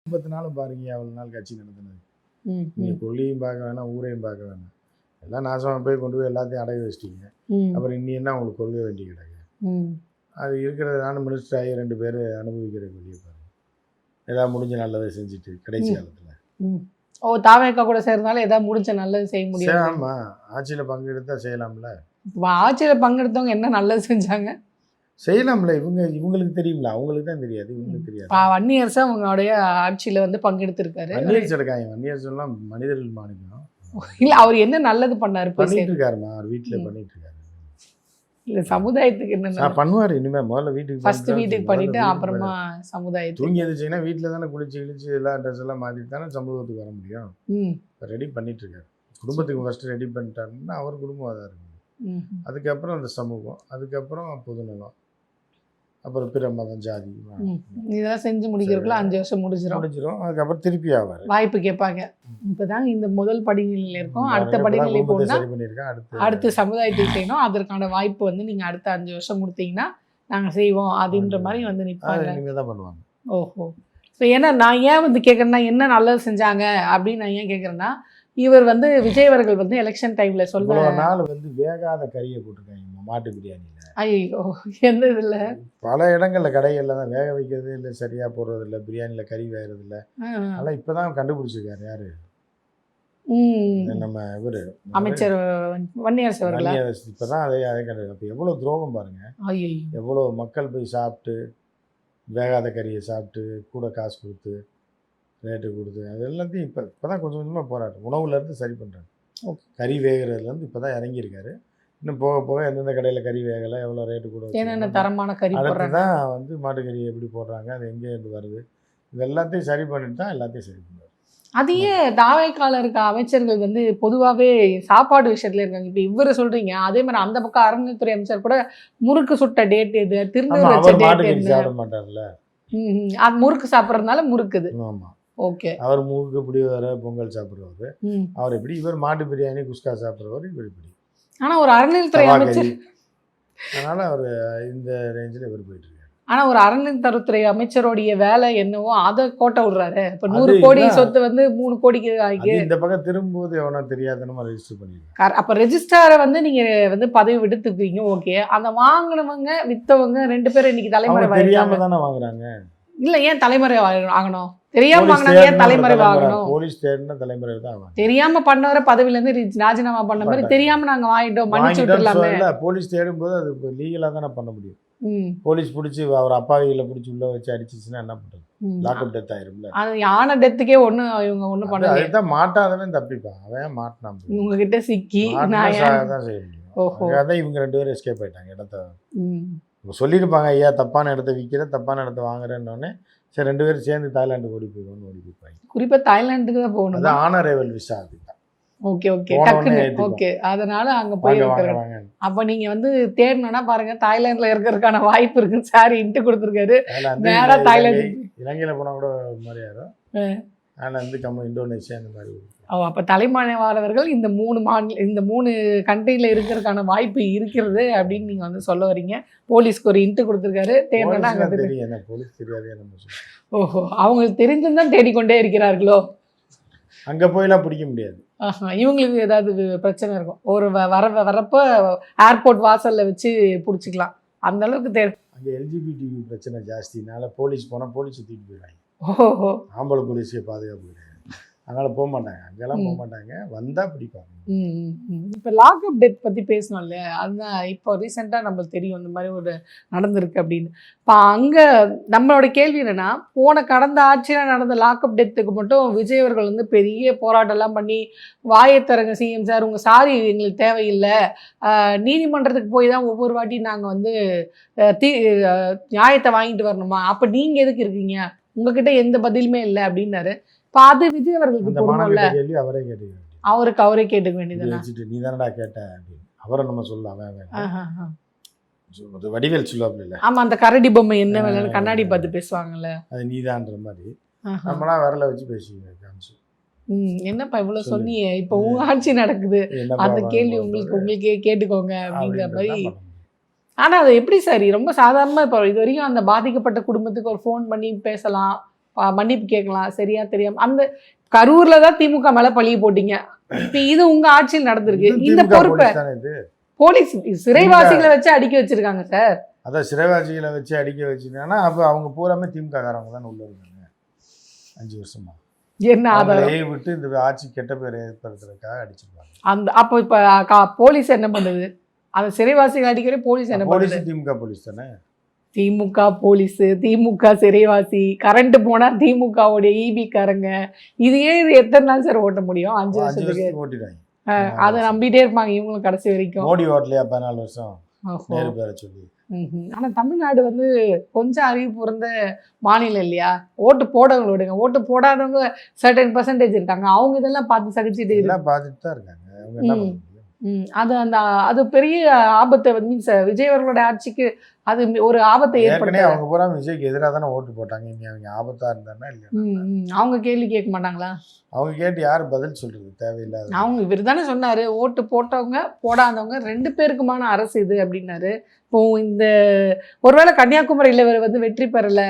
50 நாளும் பாருங்க அவ்வளோ நாள் கட்சி நடத்தினது. ம், நீங்கள் ம், கொள்ளையும் பார்க்க வேணாம், ஊரையும் பார்க்க வேணாம். எல்லாம் நாசமாக போய் கொண்டு போய் எல்லாத்தையும் அடைய வச்சிட்டீங்க. ம், அப்புறம் இன்னி என்ன உங்களுக்கு கொள்கை வேண்டி கிடக்கு? ம். அது இருக்கிறது நானும் மினிஸ்டர் ஆகி 2 பேர் அனுபவிக்கிற கொள்கையை பாருங்க. ஏதாவது முடிஞ்ச நல்லதை செஞ்சுட்டு கடைசி ம். காலத்தில். ம். ஓ, தாவேக்கா கூட சேர்ந்தாலும் ஏதாவது முடிஞ்ச நல்லது செய்ய முடியாது. ஆமாம், ஆட்சியில் பங்கெடுத்தால் செய்யலாம்ல. ஆட்சியில பங்கெடுத்தவங்க என்ன நல்லது செஞ்சாங்க? செய்யலாம்ல. இவங்களுக்கு தெரியும்ல, அவங்களுக்கு தான் தெரியாது, இவங்களுக்கு தெரியாது. வன்னியரசு அவங்களுடைய ஆட்சியில வந்து பங்கெடுத்திருக்காரு. வன்னியர்ஸ் எடுக்காங்க. வன்னியர்ஸ்லாம் மனிதர்கள் மாணிக்கம் இல்ல, அவர் என்ன நல்லது பண்ணாரு? போய் பண்ணிட்டு இருக்காருமா, அவர் வீட்டில் பண்ணிட்டு இருக்காரு. இல்ல, சமுதாயத்துக்கு என்ன பண்ணுவார். இனிமே முதல்ல வீட்டுக்கு ஃபர்ஸ்ட் வீட்டுக்கு பண்ணிட்டு அப்புறமா சமுதாயத்துக்கு. தூங்கி எழுந்துச்சிங்கன்னா வீட்டில் தானே குளிச்சு கிழிச்சு எல்லாம் ட்ரெஸ் எல்லாம் மாற்றிட்டு தானே சமூகத்துக்கு வர முடியும். இப்போ ரெடி பண்ணிட்டு இருக்காரு. குடும்பத்துக்கு ஃபர்ஸ்ட் ரெடி பண்ணிட்டாருன்னா அவர் குடும்பம் அதாக இருக்கும். அதுக்கப்புறம் அந்த சமூகம், அதுக்கப்புறம் பொதுநலம், அப்புறம் பிற மதம், ஜாதி இதெல்லாம் செஞ்சு முடிக்கிறதுக்குள்ள 5 வருஷம் முடிஞ்சிடும். அதுக்கப்புறம் திருப்பி ஆவார். வாய்ப்பு கேட்பாங்க. இப்போதாங்க இந்த முதல் படிநிலையில் இருக்கோம். அடுத்த படிநிலை போனா அடுத்த சமுதாயத்துக்கு செய்யணும். அதற்கான வாய்ப்பு வந்து நீங்க அடுத்த 5 வருஷம் கொடுத்தீங்கன்னா நாங்க செய்வோம் அப்படின்ற மாதிரி வந்து நிற்பாங்க. நீங்கள் தான் பண்ணுவாங்க. ஓஹோ. ஸோ ஏன்னா நான் ஏன் வந்து கேட்குறேன்னா, என்ன நல்லது செஞ்சாங்க அப்படின்னு நான் ஏன் கேட்குறேன்னா, இவர் வந்து விஜய் அவர்கள் வந்து எலெக்ஷன் டைம்ல சொல்ல நாள் வந்து வேகாத கறியை போட்டிருக்காங்க மாட்டு பிரியாணியில். ஐயோ, எந்த இதில் பல இடங்களில் கடைகளில் தான் வேக வைக்கிறது இல்லை, சரியாக போடுறது இல்லை, பிரியாணியில் கறி வேகிறது இல்லை. அதெல்லாம் இப்போ தான் கண்டுபிடிச்சிருக்காரு. யார்? நம்ம இவர் அமைச்சர் வன்னியரசு அவர்களா? இப்போ தான் அதே கண்டு. அப்போ எவ்வளோ துரோகம் பாருங்கள். ஐயோ, எவ்வளோ மக்கள் போய் சாப்பிட்டு வேகாத கறியை சாப்பிட்டு கூட காசு கொடுத்து ரேட்டு கொடுத்து அது எல்லாத்தையும் இப்போ தான் கொஞ்சம் கொஞ்சமாக போராட்டம். உணவுலேருந்து சரி பண்ணுறாங்க. கறி வேகிறதுலேருந்து இப்போ தான் இறங்கியிருக்காரு. இன்னும் போக போக எந்தெந்த கடையில் கறி வேகலை, எவ்வளோ ரேட்டு கூட, என்னென்ன தரமான கறி அடுத்து தான் வந்து மாட்டுக்கறி எப்படி போடுறாங்க, அது எங்கேருந்து வருது, இது எல்லாத்தையும் சரி பண்ணிட்டு தான் எல்லாத்தையும் சரி பண்ணுவார். அதையே தாவேக்கால இருக்க அமைச்சர்கள் வந்து பொதுவாகவே சாப்பாடு விஷயத்துல இருக்காங்க. இப்போ இவரை சொல்றீங்க, அதே மாதிரி அந்த பக்கம் அறநிலைத்துறை அமைச்சர் கூட முறுக்கு சுட்ட டேட் எது, திருநூறு வச்ச டேட் எது, சாப்பிட மாட்டார்ல. அது முறுக்கு சாப்பிட்றதுனால முறுக்குது. ஆமாம், ஓகே. அவர் முறுக்கு இப்படி வர பொங்கல் சாப்பிட்றவர் அவர் எப்படி, இவர் மாட்டு பிரியாணி குஸ்கா சாப்பிட்றவர் இவர் இப்படி. ஆனால் ஒரு அறநிலைத்துறை அமைச்சர், அதனால் அவர் இந்த ரேஞ்சில் இவர் போயிட்டு இருக்காரு. ஆனால் ஒரு அறநிலைத்துறை அமைச்சருடைய வேலை என்னவோ அதை கோட்டை விடுறாரு. இப்போ 100 கோடி சொத்து வந்து 3 கோடிக்கு ஆகி இந்த பக்கம் திரும்பும்போது எவனோ தெரியாதனமா ரெஜிஸ்டர் பண்ணிருக்காங்க. அப்போ ரெஜிஸ்டாரை வந்து நீங்கள் வந்து பதவி விடுத்துக்குவீங்க. ஓகே, அந்த வாங்கினவங்க விற்றவங்க 2 பேரும் இன்னைக்கு தலைமுறை தெரியாம தானே வாங்குறாங்க. இல்லை, ஏன் தலைமுறை ஆகணும்? தெரியாம வாங்கினாங்க, ஏன் தலைமுறை ஆகணும்? போலீஸ் தேடின தலைமுறை தான் தெரியாம பண்ணவரை பதவியிலேருந்து ராஜினாமா பண்ண மாதிரி தெரியாம நாங்க வாங்கிட்டோம், மன்னிச்சு விட்டுலாமே. போலீஸ் தேடும் போது அது லீகலா தானே பண்ண முடியும். போலீஸ் பிடிச்சி அவர் அப்பாவிகளை பிடிச்சி உள்ள வச்சு அடிச்சிச்சுன்னா என்ன பண்றது? லாக்அப் டெத் ஆயிரும்ல. அது யானை டெத்துக்கே இவங்க ஒன்றும் பண்ணல. அதுதான் மாட்டாதவன் தப்பிப்பான். அவன் மாட்டினான் உங்ககிட்ட சிக்கி தான் செய்ய முடியும். அதான் இவங்க 2 பேரும் எஸ்கேப் ஆயிட்டாங்க. இடத்த சொல்லியிருப்பாங்க, ஐயா தப்பான இடத்த விற்கிற, தப்பான இடத்த வாங்குறேன்னொடனே சரி 2 பேரும் சேர்ந்து தாய்லாண்டுக்கு ஓடி போயிடுவோம்னு ஓடி போயிருப்பாங்க. குறிப்பாக தாய்லாண்டுக்கு தான் போகணும். அது ஆனரேவல் விசா. அதுதான். ஓகே ஓகே டக்குன்னு ஓகே. அதனால அங்கே போய் இருக்கிறாங்க. அப்போ நீங்கள் வந்து தேடணும்னா பாருங்க, தாய்லாண்டில் இருக்கிறதுக்கான வாய்ப்பு இருக்குன்னு சார் இன்ட்டு கொடுத்துருக்காரு. நேராக தாய்லாந்து, இலங்கையில் போனால் கூட மாதிரி ஆயிரும். ஆனால் வந்து இந்தோனேஷியா இந்த மாதிரி. அப்போ தலைமறைவாளர்கள் இந்த 3 கண்ட்ரியில் இருக்கிறதுக்கான வாய்ப்பு இருக்கிறது அப்படின்னு நீங்கள் வந்து சொல்ல வரீங்க. போலீஸ்க்கு ஒரு இன்ட்டு கொடுத்துருக்காரு. தேடணும்னா அங்கே தெரியும். போலீஸ் தெரியாதே நம்ம. ஓஹோ, அவங்களுக்கு தெரிஞ்சுதான் தேடிக்கொண்டே இருக்கிறார்களோ? அங்கே போயெல்லாம் பிடிக்க முடியாது. இவங்களுக்கு ஏதாவது பிரச்சனை இருக்கும். ஒரு வரப்போ ஏர்போர்ட் வாசலில் வச்சு பிடிச்சிக்கலாம். அந்த அளவுக்கு அங்கே எல்ஜிபிடி பிரச்சனை ஜாஸ்தினால போலீஸ் போனால் போலீஸ் தூக்கிட்டு போயிடுவாங்க. ஓஹோ, ஆம்பளை போலீஸுக்கு பாதுகாப்பு கிடையாது. அதனால் போக மாட்டாங்க, அங்கெல்லாம் போக மாட்டாங்க. வந்தால் பிடிப்பாங்க. இப்போ லாக்அப் டெத் பற்றி பேசணும்ல, அதுதான் இப்போ ரீசெண்டாக நம்மளுக்கு தெரியும் இந்த மாதிரி ஒரு நடந்திருக்கு அப்படின்னு. இப்போ அங்கே நம்மளோட கேள்வி என்னென்னா, கடந்த ஆட்சியில் நடந்த லாக்அப் டெத்துக்கு மட்டும் விஜய் அவர்கள் வந்து பெரிய போராட்டம்லாம் பண்ணி வாயத்தரங்க சிஎம் சார் உங்கள் சாரி எங்களுக்கு தேவையில்லை, நீதிமன்றத்துக்கு போய் தான் ஒவ்வொரு வாட்டி நாங்கள் வந்து நியாயத்தை வாங்கிட்டு வரணுமா, அப்போ நீங்கள் எதுக்கு இருக்கீங்க, உங்ககிட்ட எந்த பதிலுமே இல்லை அப்படின்னாரு. இப்போ அது விஜய் அவர்களுக்கு பொறுமல்ல, அவரே கேட்டுக்க வேண்டியதுதானே. நீ தானடா கேட்ட அப்படின்னு அவரை நம்ம சொல்லலாம். வடிவேல் சொல்லுவாப்ல. ஆமா, அந்த கரடி பொம்மை என்ன வேலை கண்ணாடி பார்த்து பேசுவாங்கல்ல, அது நீதான்ற மாதிரி நம்மளா விரல வச்சு பேசுவீங்க. என்னப்பா இவ்வளவு சொன்னியே, இப்போ உங்க ஆட்சி நடக்குது, அந்த கேள்வி உங்களுக்கே கேட்டுக்கோங்க அப்படிங்கிற மாதிரி. ஆனா அது எப்படி சார் ரொம்ப சாதாரணமா இப்போ இது வரைக்கும் அந்த பாதிக்கப்பட்ட குடும்பத்துக்கு ஒரு ஃபோன் பண்ணி பேசலாம், மன்னிப்பு கேட்கலாம், சரியா தெரியாம. அந்த கரூர்ல தான் திமுக மேல பழிய போட்டீங்க. இப்ப இது உங்க ஆட்சியில் நடந்திருக்கு. இந்த பொறுப்பை போலீஸ் சிறைவாசிகளை வச்சு அடிக்க வச்சிருக்காங்க சார். அதான் சிறைவாசிகளை வச்சு அடிக்க வச்சிருக்காங்கன்னா அப்போ அவங்க பூராமே திமுக காரவங்க தான் உள்ள இருக்காங்க 5 வருஷமா. என்ன ஆதாரம் விட்டு இந்த ஆட்சி கெட்ட பேர் ஏற்படுத்துறதுக்காக அடிச்சிருப்பாங்க. அந்த அப்போ இப்ப போலீஸ் என்ன பண்ணுது? அந்த சிறைவாசிகள் அடிக்கிற போலீஸ் என்ன பண்ணுது? திமுக போலீஸ் தானே. திமுக போலீஸ், திமுக சிறைவாசி, கரண்ட் போனா திமுகவுடைய ஈபி காரங்க, இதையே எத்தனை நாள் சார் ஓட்ட முடியும்? 5 வருஷத்துக்கு ஓட்டிடுவாங்க. அதை நம்பிட்டே இருப்பாங்க இவங்களும் கடைசி வரைக்கும். மோடி ஓட்டலையா 14 வருஷம் நேரு பேரை சொல்லி. ஆனா தமிழ்நாடு வந்து கொஞ்சம் அறிவு புரிந்த மாநிலம் இல்லையா? ஓட்டு போடவங்க விடுங்க, ஓட்டு போடாதவங்க சர்டன் பர்சன்டேஜ் இருக்காங்க. அவங்க இதெல்லாம் பார்த்து சகிச்சுட்டு பார்த்துட்டு தான் இருக்காங்க. அவங்க என்ன பண்ண முடியும்? அது பெரிய ஆபத்தை மீன்ஸ் விஜய் அவர்களோட ஆட்சிக்கு அது ஒரு ஆபத்தை ஏற்படுத்தி. அவங்க பூரா விஜய்க்கு எதிராக தானே ஓட்டு போட்டாங்க. இனி அவங்க ஆபத்தா இருந்தாருன்னா இல்லையா? அவங்க கேள்வி கேட்க மாட்டாங்களா? அவங்க கேட்டு யாரு பதில் சொல்றது? தேவையில்லாத. அவங்க இவர் தானே சொன்னாரு, ஓட்டு போட்டவங்க போடாதவங்க 2 பேருக்குமான அரசு இது அப்படின்னாரு. இப்போ இந்த ஒருவேளை கன்னியாகுமரியில இவர் வந்து வெற்றி பெறல,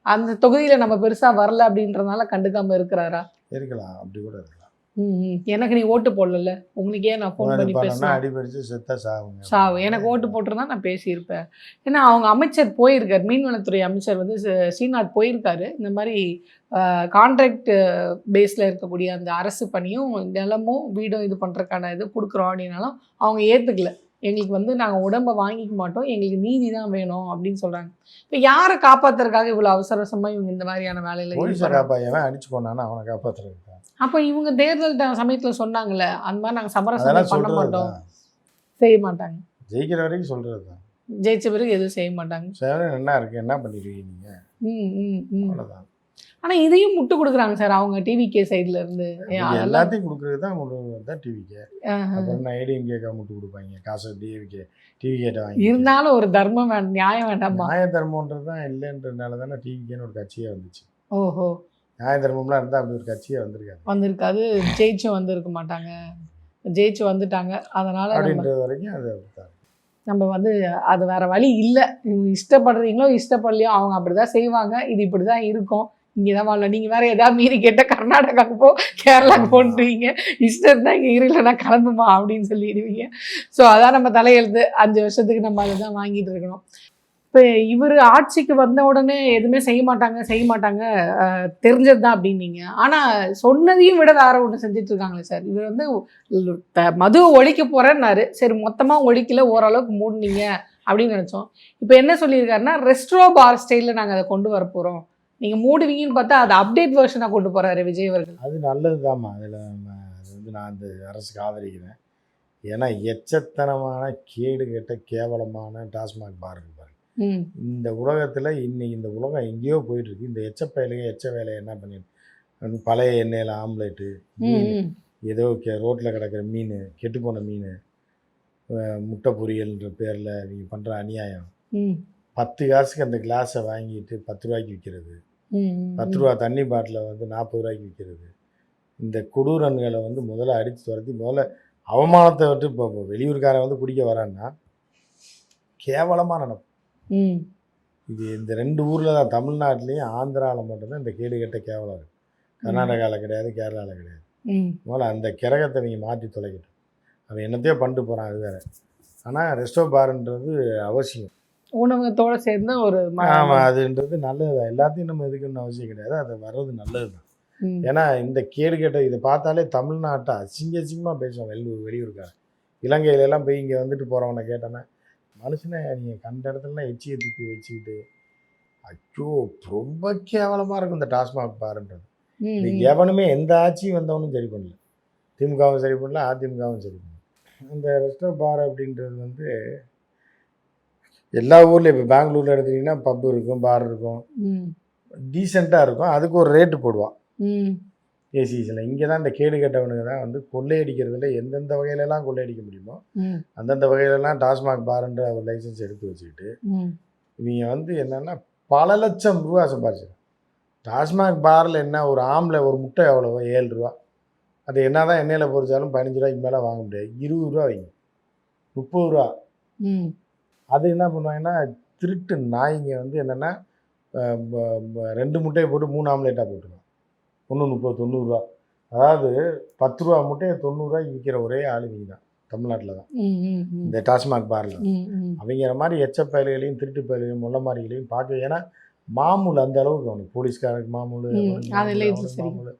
அந்த தொகுதியில நம்ம பெருசா வரல அப்படின்றதுனால கண்டுக்காம இருக்கிறாரா? இருக்கலாம், அப்படி கூட இருக்கலாம். எனக்கு நீ ஓட்டு போடல, உங்களுக்கு ஏன் நான் ஃபோன் பண்ணி பேசுறேன்? அடிபடிச்சு செத்தா சாவு. எனக்கு ஓட்டு போட்டிருந்தா நான் பேசியிருப்பேன். ஏன்னா அவங்க அமைச்சர் போயிருக்காரு, மீன்வளத்துறை அமைச்சர் வந்து ஸ்ரீநாத் போயிருக்காரு. இந்த மாதிரி கான்ட்ராக்ட் பேஸில் இருக்கக்கூடிய அந்த அரசு பணியும் நிலமும் வீடும் இது பண்ணுறதுக்கான இது கொடுக்குறோம் அப்படின்னாலும் அவங்க ஏற்றுக்கல. எங்களுக்கு வந்து நாங்கள் உடம்பை வாங்கிக்க மாட்டோம், எங்களுக்கு நீதி தான் வேணும் அப்படின்னு சொல்கிறாங்க. இப்போ யாரை காப்பாற்றுறதுக்காக இவ்வளோ அவசரமாக இவங்க இந்த மாதிரியான வேலையில் அடிச்சு போனான்னா அவனை காப்பாற்றுறதுக்கு. அப்போ இவங்க தேர்தல் சமயத்தில் சொன்னாங்கல்ல, அந்த மாதிரி நாங்கள் சமரசம் பண்ண மாட்டோம், செய்ய மாட்டாங்க. ஜெயிக்கிற வரைக்கும் சொல்கிறது தான். ஜெயிச்ச பிறகு எதுவும் செய்ய மாட்டாங்க. என்ன இருக்கு, என்ன பண்ணிடுவீங்க நீங்கள்? அவ்வளோதான். ஆனால் இதையும் முட்டு கொடுக்குறாங்க சார் அவங்க டிவிகே சைடில் இருந்து. எல்லாத்தையும் கொடுக்குறது தான் டிவிகே. அப்புறம் ஏடிஎம்கேக்கா முட்டு கொடுப்பாங்க காசு. டிவிகேட்ட வாங்கி இருந்தாலும் ஒரு தர்மம் வேண்டாம், நியாயம் வேண்டாமா? நியாய தர்மம்ன்றது தான் இல்லைன்றதுனால தானே டிவிகேன்னு ஒரு கட்சியே வந்துச்சு. ஓஹோ, நியாய தர்மம்லாம் இருந்தால் அப்படி ஒரு கட்சியே வந்திருக்காது. ஜெயிச்சும் வந்திருக்க மாட்டாங்க, ஜெயிச்சு வந்துட்டாங்க. அதனால அப்படின்றது வரைக்கும் அது நம்ம வந்து அது வேற வழி இல்லை. இஷ்டப்படுறீங்களோ இஷ்டப்படலையோ அவங்க அப்படிதான் செய்வாங்க. இது இப்படிதான் இருக்கும், இங்கே தான் வாழலாம். நீங்கள் வேறு எதாவது மீறி கேட்டால் கர்நாடகாவுக்கு போ, கேரளாவுக்கு போட்டுருவீங்க, இஷ்டம் தான் இங்கே இல்லைன்னா கிளம்புமா அப்படின்னு சொல்லிடுவீங்க. ஸோ அதான் நம்ம தலையெழுத்து. 5 வருஷத்துக்கு நம்ம அதை தான் வாங்கிட்டு இருக்கணும். இப்போ இவர் ஆட்சிக்கு வந்த உடனே எதுவுமே செய்ய மாட்டாங்க தெரிஞ்சது தான் அப்படின்னீங்க. ஆனால் சொன்னதையும் விட வேற ஒன்று செஞ்சுட்டு இருக்காங்களே சார். இவர் வந்து மதுவை ஒழிக்க போகிறேன்னாரு, சரி மொத்தமாக ஒழிக்கல, ஓரளவுக்கு மூடினீங்க அப்படின்னு நினச்சோம். இப்போ என்ன சொல்லியிருக்காருன்னா ரெஸ்ட்ரோ பார் ஸ்டைலில் நாங்கள் அதை கொண்டு வர போகிறோம், நீங்கள் மூடுவீங்கன்னு பார்த்தா அது அப்டேட் வெர்ஷனாக கொண்டு போகிறாரு விஜய் அவர்கள். அது நல்லது தான்மா. அதில் அது வந்து நான் அந்த அரசுக்கு ஆதரிக்கிறேன். ஏன்னா எச்சத்தனமான கேடு கெட்ட கேவலமான டாஸ்மாக் பார் இருப்பாரு இந்த உலகத்தில். இன்னைக்கு இந்த உலகம் எங்கேயோ போயிட்டுருக்கு. இந்த எச்ச வேலையை என்ன பண்ணிட்டு பழைய எண்ணெயில் ஆம்லேட்டு, ஏதோ ரோட்டில் கிடக்கிற மீன், கெட்டுப்போன மீன், முட்டை பொரியல்ன்ற பேரில் நீங்கள் பண்ணுற அநியாயம். 10 காசுக்கு அந்த கிளாஸை வாங்கிட்டு 10 ரூபாய்க்கு விற்கிறது, 10 ரூபா தண்ணி பாட்டிலை வந்து 40 ரூபாய்க்கு விற்கிறது. இந்த கொடூரன்களை வந்து முதல்ல அடித்து துரத்தி முதல்ல அவமானத்தை விட்டு இப்போ வெளியூர்காரன் வந்து குடிக்க வரான்னா கேவலமாக நடக்கும். இது இந்த 2 ஊரில் தான், தமிழ்நாட்டிலையும் ஆந்திராவில் மட்டும்தான் இந்த கேடு கெட்ட கேவலம் இருக்குது. கர்நாடகாவில் கிடையாது, கேரளாவில் கிடையாது. முதல்ல அந்த கிரகத்தை நீங்கள் மாற்றி தொலைக்கட்டும். அவன் என்னத்தையோ பண்ணிட்டு போகிறான், அது வேறு. ஆனால் ரெஸ்டோ பார்ன்றது அவசியம், உணவகத்தோடு சேர்ந்து ஒரு. ஆமாம், அதுன்றது நல்லது தான். எல்லாத்தையும் நம்ம எதுக்குன்னு அவசியம் கிடையாது, அது வர்றது நல்லது தான். ஏன்னா இந்த கேடு கேட்ட இதை பார்த்தாலே தமிழ்நாட்டை அசிங்கமாக பேசுவாங்க வெளியூருக்காரன். இலங்கையிலலாம் போய் இங்கே வந்துட்டு போகிறவனை கேட்டோன்னா, மனுஷனை நீங்கள் கண்ட இடத்துலலாம் எச்சியை தூக்கி வச்சுக்கிட்டு, ஐயோ ரொம்ப கேவலமாக இருக்கும் இந்த டாஸ்மாக் பாருன்றது. இது எவனுமே எந்த ஆட்சியும் வந்தவனும் சரி பண்ணல. திமுகவும் சரி பண்ணல, அதிமுகவும் சரி பண்ணல. இந்த ரெஸ்டோ பார் அப்படின்றது வந்து எல்லா ஊர்லேயும் இப்போ பெங்களூரில் எடுத்துக்கிட்டிங்கன்னா பப்பு இருக்கும், பார் இருக்கும், டீசெண்டாக இருக்கும். அதுக்கு ஒரு ரேட்டு போடுவான் ஏசிஸில். இங்கே தான் இந்த கேடு கட்டவனுங்க தான் வந்து கொள்ளையடிக்கிறதுல எந்தெந்த வகையிலலாம் கொள்ளையடிக்க முடியுமோ அந்தந்த வகையிலலாம் டாஸ்மாக் பாருன்ற ஒரு லைசன்ஸ் எடுத்து வச்சுக்கிட்டு இவங்க வந்து என்னென்னா பல லட்சம் ரூபா சம்பாதிச்சிடும். டாஸ்மாக் பாரில் என்ன, ஒரு ஆம்ல ஒரு முட்டை எவ்வளவோ 7 ரூபா. அது என்ன தான் எண்ணெயில் பொறிச்சாலும் 15 ரூபாய்க்கு மேலே வாங்க முடியாது. 20 ரூபா வைங்க, 30 ரூபா. அது என்ன பண்ணுவாங்கன்னா திருட்டு நாய்ங்க வந்து என்னென்னா 2 முட்டையை போட்டு 3 ஆம்லேட்டாக போட்டுருவான். 1.30 90 அதாவது 10 ரூபா முட்டையை 90 ரூபாய்க்கு விற்கிற ஒரே ஆள் இவங்க தான், தமிழ்நாட்டில் தான், இந்த டாஸ்மாக் பாரில். அவங்கிற மாதிரி எச்ச பயல்களையும் திருட்டு பயல்களையும் முள்ள மாதிரிகளையும் பார்க்க, ஏன்னா மாமூல் அந்த அளவுக்கு அவனுக்கு போலீஸ்காரருக்கு மாமூல் மாமூல்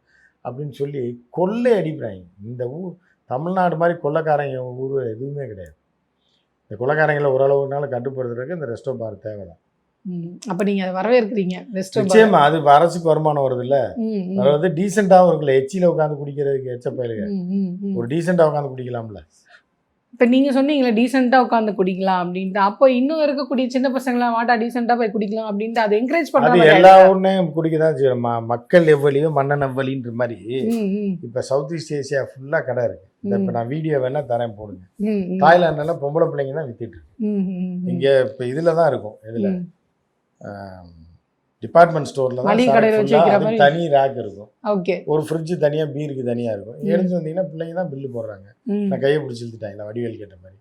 அப்படின்னு சொல்லி கொள்ளை அடிக்கிறாங்க. இந்த ஊர் தமிழ்நாடு மாதிரி கொள்ளைக்காரங்க ஊர் எதுவுமே கிடையாது. இந்த கொள்ளைக்காரங்களை ஓரளவுனால கட்டுப்படுத்துறதுக்கு இந்த ரெஸ்டோ பார் தேவை தான். அப்போ நீங்கள் அதை வரவேற்கிறீங்க? நிச்சயமா அது அரசுக்கு வருமானம் வருது இல்லை, அதாவது டீசெண்டாகவும் இருக்குல்ல. எச்சியில் உட்காந்து குடிக்கிறதுக்கு எச்ச பயலுங்க ஒரு டீசெண்டாக உட்காந்து குடிக்கலாம்ல. இப்போ நீங்கள் சொன்னீங்களே டீசெண்டாக உட்காந்து குடிக்கலாம் அப்படின்ட்டு, அப்போ இன்னும் இருக்கக்கூடிய சின்ன பசங்களாம் வாட்டா டீசெண்டாக போய் குடிக்கலாம் அப்படின்ட்டு அதை என்கரேஜ் பண்ணுறது. எல்லா ஊர்னையும் குடிக்க தான் செய்யும். மக்கள் எவ்வளியோ மன்னன் எவ்வளின்ற மாதிரி இப்போ சவுத் ஈஸ்ட் ஏசியா ஃபுல்லாக கடை இருக்குது. இந்த இப்போ நான் வீடியோ வேணால் தரேன் போடுங்க. தாய்லாண்டில் பொம்பளை பிள்ளைங்க தான் வித்துட்டு இருக்கு. இங்கே இப்போ இதில் தான் இருக்கும், இதில் டிபார்ட்மெண்ட் ஸ்டோரில் தான் தனி ரேக் இருக்கும். ஒரு ஃப்ரிட்ஜு தனியாக, பீருக்கு தனியாக இருக்கும். எடுத்து வந்தீங்கன்னா பிள்ளைங்க தான் பில்லு போடுறாங்க. நான் கையை பிடிச்சி இழுத்துட்டாங்களா, வடிவேல் கேட்ட மாதிரி,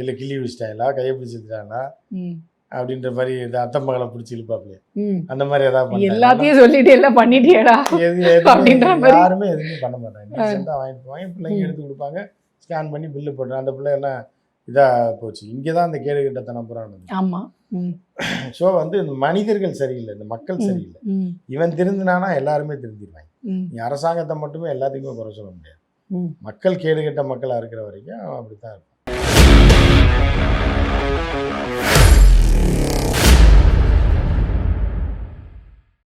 இல்லை கிள்ளி பிடிச்சிட்டாங்களா, கையை பிடிச்சி இழுத்துட்டாங்களா அப்படின்ற மாதிரி, இது அத்தை மகளை பிடிச்சி இழுப்பாப்லையே அந்த மாதிரி ஏதாவது எல்லாத்தையும் சொல்லிட்டு எல்லாம் பண்ணிட்டேடா யாருமே எதுவுமே பண்ண மாட்டாங்க. டீசெண்டாக வாங்கிட்டு போவாங்க, பிள்ளைங்க எடுத்து கொடுப்பாங்க, ஸ்கேன் பண்ணி பில்லு போடுறாங்க. அந்த பிள்ளை எல்லாம் இதாக போச்சு. இங்கே தான் அந்த கேடு கிட்டத்தனம் புறானது. ஆமாம். ஸோ வந்து இந்த மனிதர்கள் சரியில்லை, இந்த மக்கள் சரியில்லை. இவன் திருந்தினானா எல்லாருமே திருந்திடுவாங்க. நீ அரசாங்கத்தை மட்டுமே எல்லாத்துக்குமே குறை சொல்ல முடியாது. மக்கள் கேடு கெட்ட மக்களாக இருக்கிற வரைக்கும் அப்படித்தான் இருக்கும்.